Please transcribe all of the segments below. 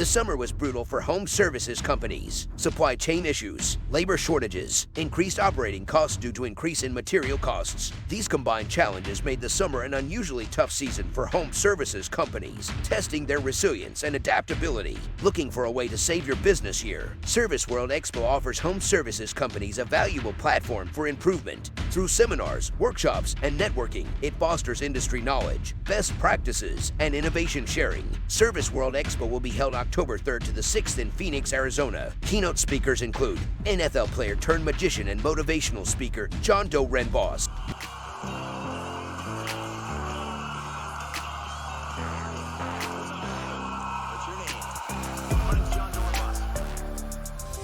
The summer was brutal for home services companies. Supply chain issues, labor shortages, increased operating costs due to increase in material costs. These combined challenges made the summer an unusually tough season for home services companies, testing their resilience and adaptability. Looking for a way to save your business here, Service World Expo offers home services companies a valuable platform for improvement. Through seminars, workshops, and networking, it fosters industry knowledge, best practices, and innovation sharing. Service World Expo will be held October 3rd to the 6th in Phoenix, Arizona. Keynote speakers include NFL player turned magician and motivational speaker John Dorenbos.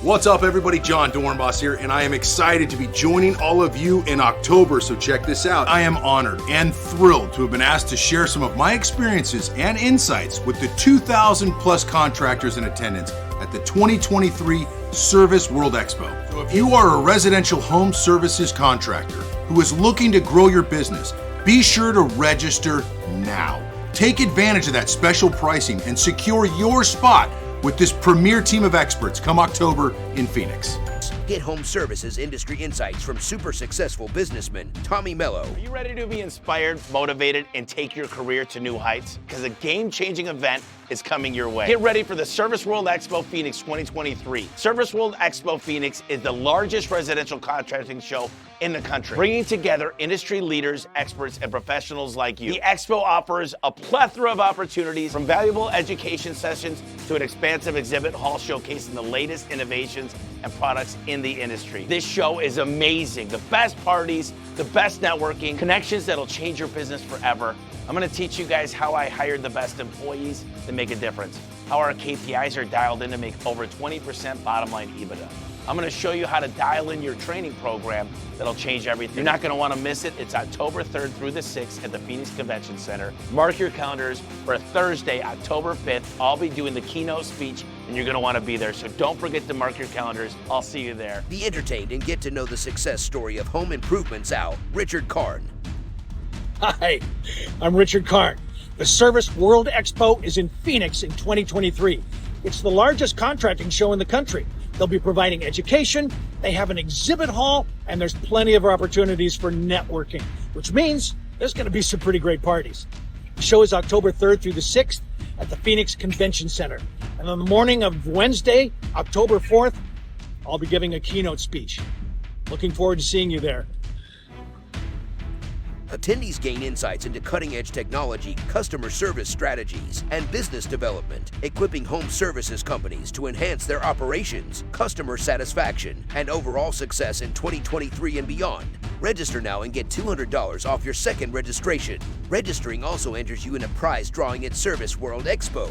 What's up, everybody? John Dorenbos here, and I am excited to be joining all of you in October, so check this out. I am honored and thrilled to have been asked to share some of my experiences and insights with the 2,000 plus contractors in attendance at the 2023 Service World Expo. So if you are a residential home services contractor who is looking to grow your business, be sure to register now. Take advantage of that special pricing and secure your spot with this premier team of experts come October in Phoenix. Get home services industry insights from super successful businessman Tommy Mello. Are you ready to be inspired, motivated, and take your career to new heights? Because a game-changing event is coming your way. Get ready for the Service World Expo Phoenix 2023. Service World Expo Phoenix is the largest residential contracting show in the country, bringing together industry leaders, experts, and professionals like you. The expo offers a plethora of opportunities, from valuable education sessions to an expansive exhibit hall showcasing the latest innovations and products in the industry. This show is amazing. The best parties, the best networking, connections that'll change your business forever. I'm gonna teach you guys how I hired the best employees that make a difference, how our KPIs are dialed in to make over 20% bottom line EBITDA. I'm gonna show you how to dial in your training program that'll change everything. You're not gonna wanna miss it. It's October 3rd through the 6th at the Phoenix Convention Center. Mark your calendars for Thursday, October 5th. I'll be doing the keynote speech, and you're gonna wanna be there. So don't forget to mark your calendars. I'll see you there. Be entertained and get to know the success story of home improvements owl, Richard Karn. Hi, I'm Richard Karn. The Service World Expo is in Phoenix in 2023. It's the largest contracting show in the country. They'll be providing education, they have an exhibit hall, and there's plenty of opportunities for networking, which means there's going to be some pretty great parties. The show is October 3rd through the 6th at the Phoenix Convention Center. And on the morning of Wednesday, October 4th, I'll be giving a keynote speech. Looking forward to seeing you there. Attendees gain insights into cutting-edge technology, customer service strategies, and business development, equipping home services companies to enhance their operations, customer satisfaction, and overall success in 2023 and beyond. Register now and get $200 off your second registration. Registering also enters you in a prize drawing at Service World Expo.